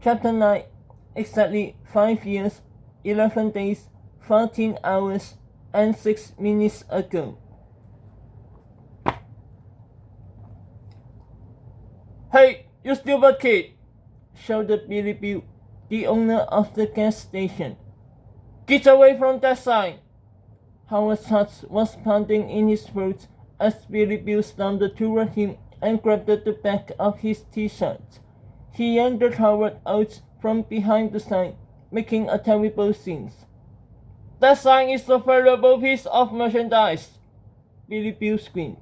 Chapter 9. Exactly 5 years, 11 days, 14 hours, and 6 minutes ago. "Hey, you stupid kid!" shouted Billy Bill, the owner of the gas station. "Get away from that sign!" Howard's heart was pounding in his throat as Billy Bill stumbled toward him and grabbed at the back of his t-shirt. He yanked Howard out from behind the sign, making a terrible scene. "That sign is a valuable piece of merchandise!" Billy Bill screamed.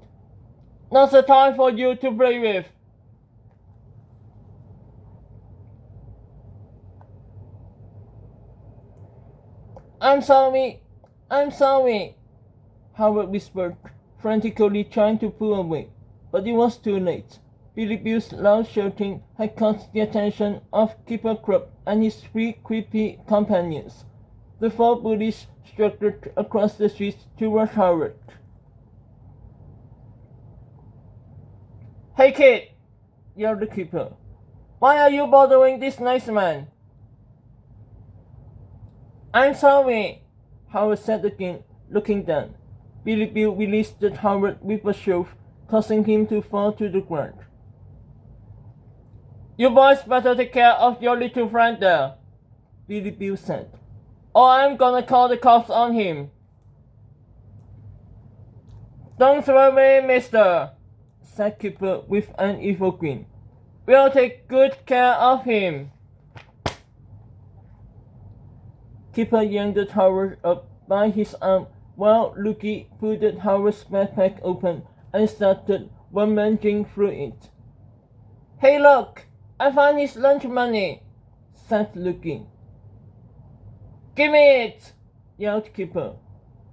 "Not the time for you to play with!" I'm sorry, Howard whispered, frantically trying to pull away, but it was too late. Billy Bill's loud shouting had caught the attention of Kipper Krupp and his 3 creepy companions. The 4 bullies struggled across the street toward Howard. "Hey kid!" yelled the Kipper. "Why are you bothering this nice man?" "I'm sorry," Howard said again, looking down. Billy Bill released Howard with a shove, causing him to fall to the ground. "You boys better take care of your little friend there," Billy Bill said, "or I'm gonna call the cops on him." "Don't worry, mister," said Kipper with an evil grin. "We'll take good care of him." Kipper yanked Howard up by his arm while Lukey pulled Howard's backpack open and started rummaging through it. "Hey look! I found his lunch money," said Lukey. "Give me it!" yelled Kipper.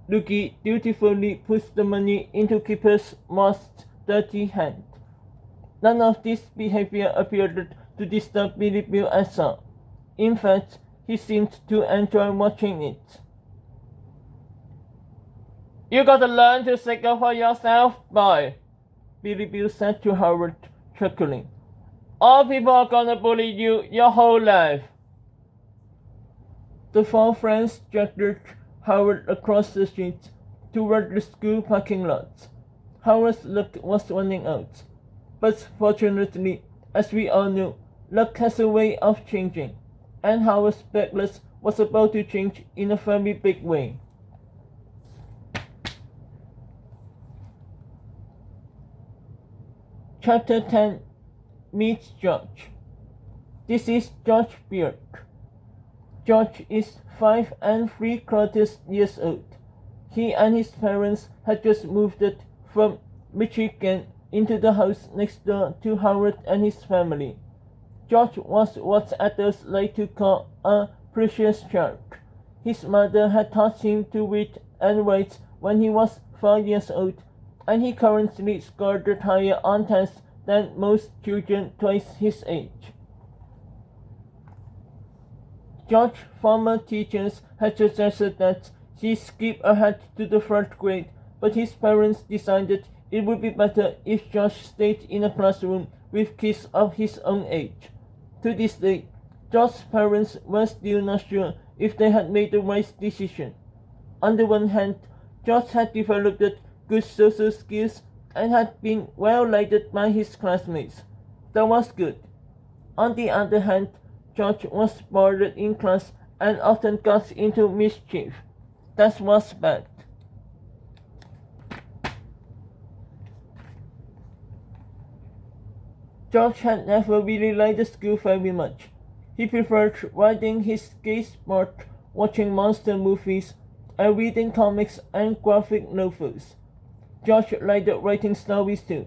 Lukey dutifully pushed the money into Kipper's most dirty hand. None of this behavior appeared to disturb Billy Bill at all. In fact, he seemed to enjoy watching it. "You gotta learn to stick up for yourself, boy," Billy Bill said to Howard, chuckling. "All people are gonna bully you your whole life." The 4 friends dragged Howard across the street toward the school parking lot. Howard's luck was running out. But fortunately, as we all know, luck has a way of changing, and Howard's backless was about to change in a very big way. Chapter 10. Meet George. This is George Beard. George is 5 3/4 years old. He and his parents had just moved from Michigan into the house next door to Howard and his family. George was what adults like to call a precious child. His mother had taught him to read and write when he was 4 years old, and he currently scored higher on tests than most children twice his age. George's former teachers had suggested that he skip ahead to the 3rd grade, but his parents decided it would be better if George stayed in a classroom with kids of his own age. To this day, George's parents were still not sure if they had made the right decision. On the one hand, George had developed good social skills and had been well liked by his classmates. That was good. On the other hand, George was bored in class and often got into mischief. That was bad. George had never really liked the school very much. He preferred riding his skateboard, watching monster movies, and reading comics and graphic novels. George liked writing stories too.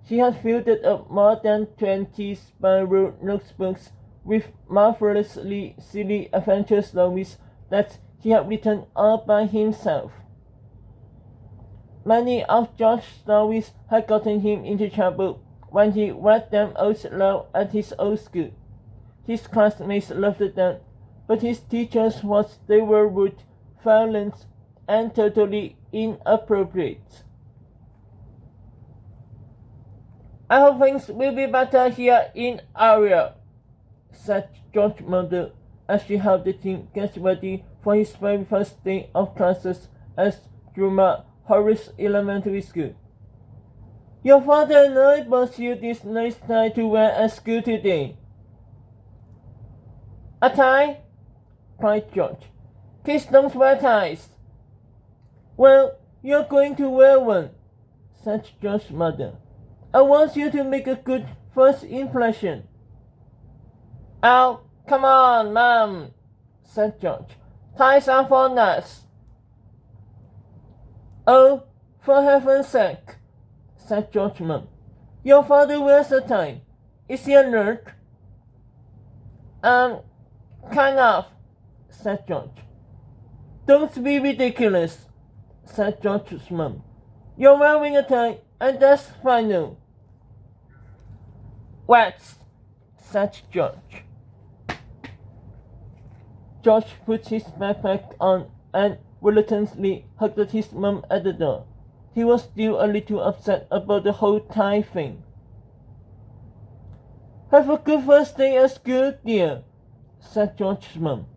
He had filled up more than 20 spiral notebooks with marvelously silly adventure stories that he had written all by himself. Many of George's stories had gotten him into trouble when he read them out loud at his old school. His classmates loved them, but his teachers thought they were rude, violent, and totally inappropriate. "I hope things will be better here in Aria," said George's mother as she helped him get ready for his very first day of classes at Druma Horace Elementary School. Your father and I bought you this nice tie to wear at school today. A tie? Cried George. Kids don't wear ties. Well, you're going to wear one, said George's mother. I want you to make a good first impression. Oh, come on, Mom, said George. Ties are for nuts. Oh, for heaven's sake, said George's mom. Your father wears a tie. Is he a nerd? Kind of, said George. Don't be ridiculous, said George's mom. You're wearing a tie, and that's final. What? Said George. George put his backpack on and reluctantly hugged his mom at the door. He was still a little upset about the whole tie thing. Have a good first day at school, dear, said George's mom.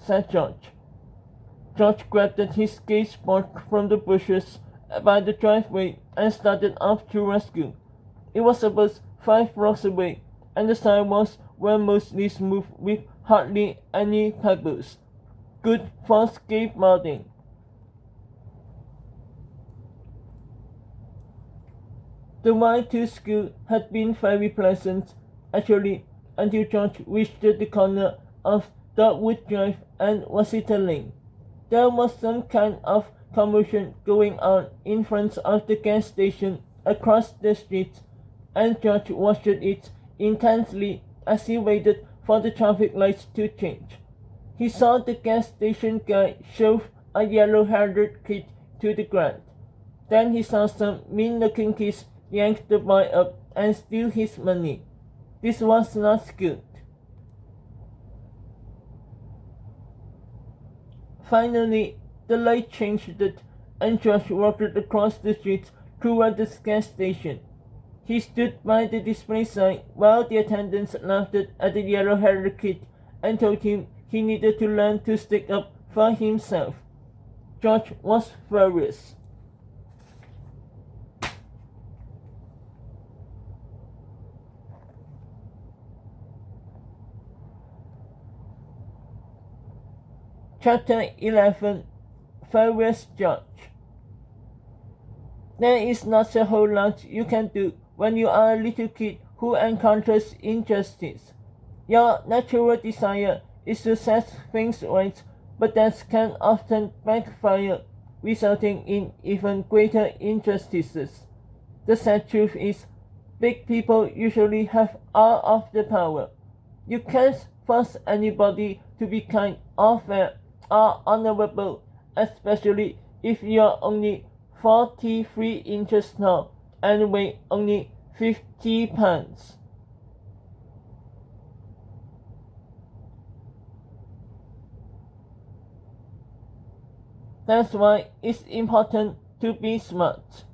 Said George. George grabbed his skateboard from the bushes by the driveway and started off to rescue. It was about 5 blocks away, and the sidewalks were mostly smooth with hardly any pebbles. Good for skateboarding. The ride to school had been very pleasant, actually, until George reached the corner of Dogwood Drive and Rosita Lane. There was some kind of commotion going on in front of the gas station across the street, and George watched it intensely as he waited for the traffic lights to change. He saw the gas station guy shove a yellow-haired kid to the ground. Then he saw some mean-looking kids yank the boy up and steal his money. This was not good. Finally, the light changed and George walked across the street toward the gas station. He stood by the display sign while the attendants laughed at the yellow-haired kid and told him he needed to learn to stick up for himself. George was furious. Chapter 11. Furious George. There is not a whole lot you can do when you are a little kid who encounters injustice. Your natural desire is to set things right, but that can often backfire, resulting in even greater injustices. The sad truth is, big people usually have all of the power. You can't force anybody to be kind or fair or honorable, especially if you're only 43 inches tall and weigh only 50 pounds. That's why it's important to be smart.